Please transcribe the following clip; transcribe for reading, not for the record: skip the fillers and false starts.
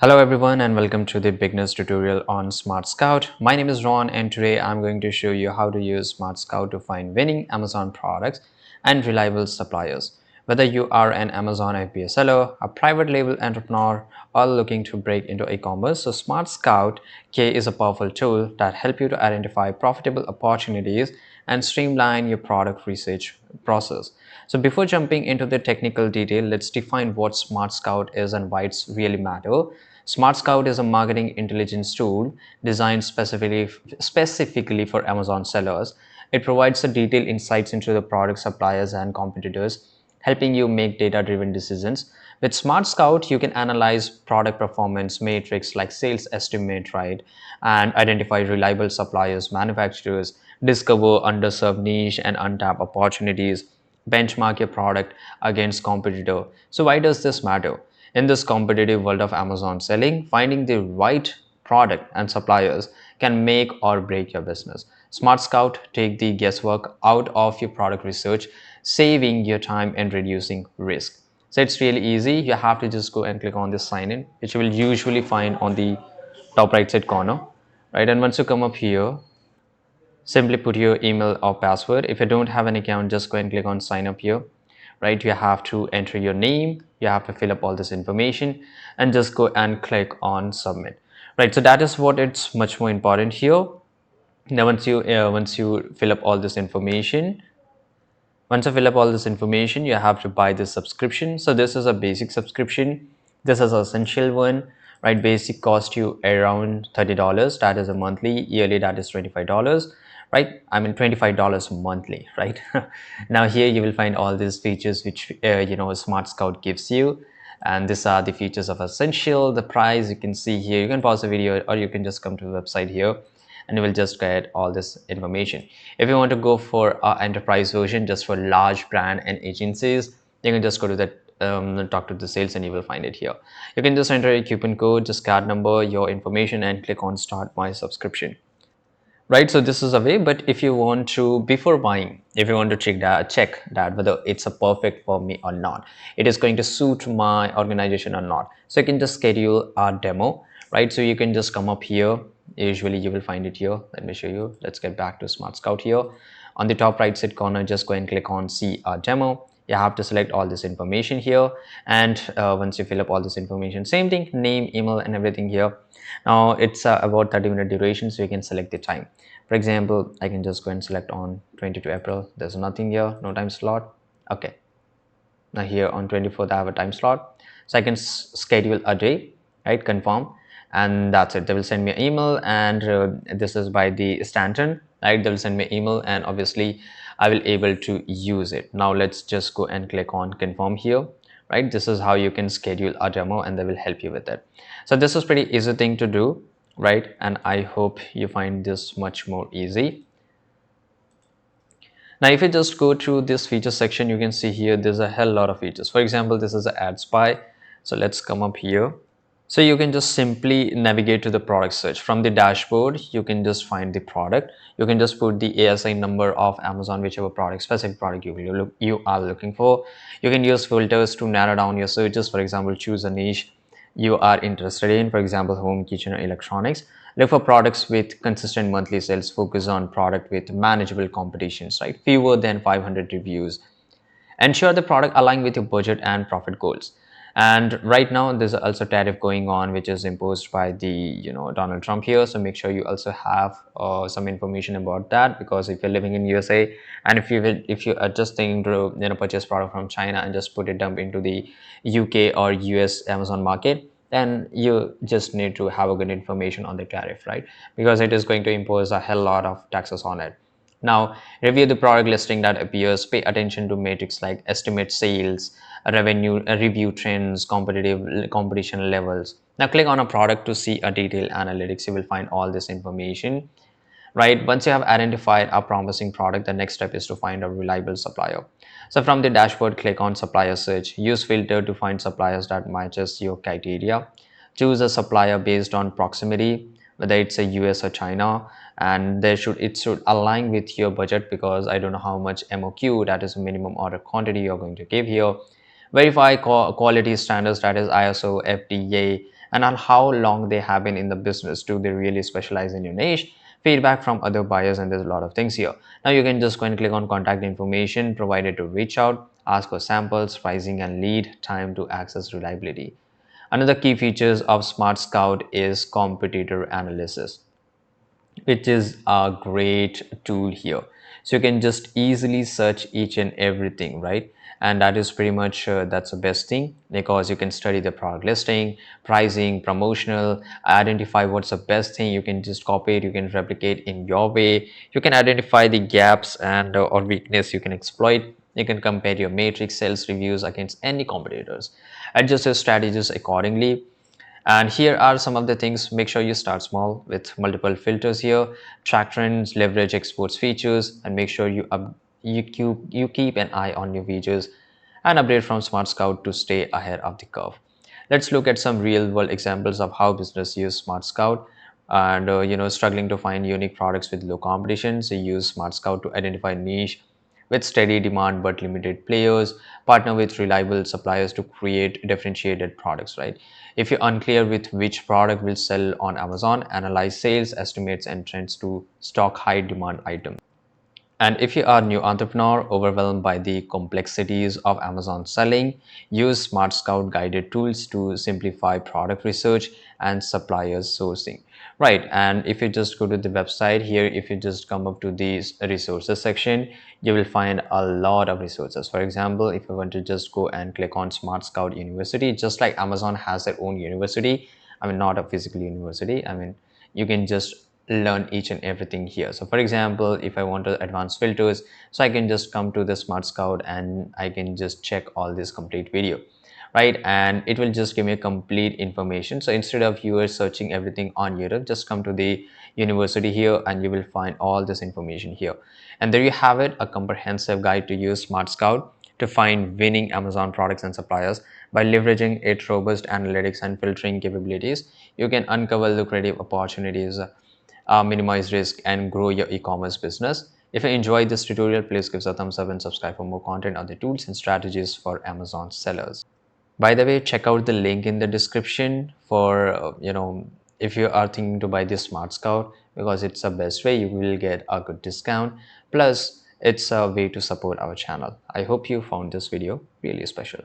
Hello everyone and welcome to the beginners tutorial on SmartScout. My name is Ron and today I'm going to show you how to use SmartScout to find winning Amazon products and reliable suppliers. Whether you are an Amazon FBA seller, a private label entrepreneur, or looking to break into e-commerce, so SmartScout K is a powerful tool that helps you to identify profitable opportunities and streamline your product research process. So before jumping into the technical detail, let's define what SmartScout is and why it's really matter. SmartScout is a marketing intelligence tool designed specifically for Amazon sellers. It provides the detailed insights into the product suppliers and competitors, helping you make data-driven decisions. With SmartScout, you can analyze product performance metrics like sales estimate, right, and identify reliable suppliers, manufacturers, discover underserved niche and untapped opportunities, benchmark your product against competitor. So why does this matter? In this competitive world of Amazon selling, finding the right product and suppliers can make or break your business. Smart Scout take the guesswork out of your product research, saving your time and reducing risk. So it's really easy. You have to just go and click on this sign in, which you will usually find on the top right side corner, right? And once you come up here, simply put your email or password. If you don't have an account, just go and click on sign up here, right? You have to enter your name, you have to fill up all this information and just go and click on submit, right? So that is what it's much more important here. Now once you fill up all this information, once you fill up all this information, you have to buy this subscription. So this is a basic subscription. This is an essential one, right? Basic cost you around $30. That is a monthly. Yearly, that is $25, right? I mean $25 monthly, right? Now here you will find all these features which Smart Scout gives you. And these are the features of essential. The price you can see here. You can pause the video or you can just come to the website here and you will just get all this information. If you want to go for enterprise version just for large brand and agencies, you can just go to that talk to the sales and you will find it here. You can just enter a coupon code, just card number, your information and click on start my subscription, right? So this is a way. But if you want to, before buying, if you want to check that whether it's a perfect for me or not, it is going to suit my organization or not, so you can just schedule a demo, right? So you can just come up here. Usually you will find it here. Let me show you. Let's get back to Smart Scout here. On the top right side corner, just go and click on see a demo. You have to select all this information here, and once you fill up all this information, same thing, name, email and everything here. Now it's about 30-minute duration, so you can select the time. For example, I can just go and select on 22 April. There's nothing here, no time slot. Okay, now here on 24th I have a time slot, so I can schedule a day, right? Confirm, and that's it. They will send me an email, and this is by the Stanton, right? They will send me an email and obviously I will able to use it. Now let's just go and click on confirm here, right? This is how you can schedule a demo and they will help you with it. So this is pretty easy thing to do, right? And I hope you find this much more easy. Now, if you just go through this feature section, you can see here there's a hell lot of features. For example, this is an ad spy. So let's come up here. So you can just simply navigate to the product search. From the dashboard, you can just find the product. You can just put the ASI number of Amazon, whichever product, specific product you are looking for. You can use filters to narrow down your searches. For example, choose a niche you are interested in, for example, home, kitchen, or electronics. Look for products with consistent monthly sales. Focus on product with manageable competitions, right? Fewer than 500 reviews. Ensure the product align with your budget and profit goals. And right now there's also tariff going on which is imposed by the Donald Trump here, so make sure you also have some information about that, because if you're living in USA and if you are just thinking to purchase product from China and just put it dump into the UK or US Amazon market, then you just need to have a good information on the tariff, right? Because it is going to impose a hell lot of taxes on it. Now, review the product listing that appears. Pay attention to metrics like estimate sales, revenue, review trends, competition levels. Now, click on a product to see a detailed analytics. You will find all this information, right? Once you have identified a promising product, the next step is to find a reliable supplier. So from the dashboard, click on supplier search. Use filter to find suppliers that matches your criteria. Choose a supplier based on proximity, whether it's a US or China, and it should align with your budget, because I don't know how much MOQ, that is minimum order quantity, you're going to give here. Verify quality standards, that is ISO, FDA, and on how long they have been in the business. Do they really specialize in your niche? Feedback from other buyers, and there's a lot of things here. Now you can just go and click on contact information provided to reach out, ask for samples, pricing, and lead time to access reliability. Another key features of Smart Scout is competitor analysis, which is a great tool here. So you can just easily search each and everything, right? And that is pretty much that's the best thing, because you can study the product listing, pricing, promotional, identify what's the best thing. You can just copy it, you can replicate in your way, you can identify the gaps and or weakness you can exploit. You can compare your matrix sales reviews against any competitors, adjust your strategies accordingly. And here are some of the things. Make sure you start small with multiple filters here, track trends, leverage exports features, and make sure you keep an eye on new features and update from Smart Scout to stay ahead of the curve. Let's look at some real world examples of how business use Smart Scout. And struggling to find unique products with low competition, so use Smart Scout to identify niche with steady demand but limited players. Partner with reliable suppliers to create differentiated products, right? If you're unclear with which product will sell on Amazon, analyze sales estimates and trends to stock high demand items. And if you are a new entrepreneur overwhelmed by the complexities of Amazon selling, use Smart Scout guided tools to simplify product research and suppliers sourcing. Right, and if you just go to the website here, if you just come up to the resources section, you will find a lot of resources. For example, if you want to just go and click on Smart Scout University, just like Amazon has their own university, I mean, not a physical university, I mean, you can just learn each and everything here. So for example, if I want to advance filters, so I can just come to the Smart Scout and I can just check all this complete video, right? And it will just give me a complete information. So instead of you are searching everything on YouTube, just come to the university here and you will find all this information here. And there you have it, a comprehensive guide to use Smart Scout to find winning Amazon products and suppliers. By leveraging its robust analytics and filtering capabilities, you can uncover lucrative opportunities, minimize risk, and grow your e-commerce business. If you enjoyed this tutorial, please give us a thumbs up and subscribe for more content on the tools and strategies for Amazon sellers. By the way, check out the link in the description for if you are thinking to buy this Smart Scout, because it's the best way. You will get a good discount. Plus, it's a way to support our channel. I hope you found this video really special.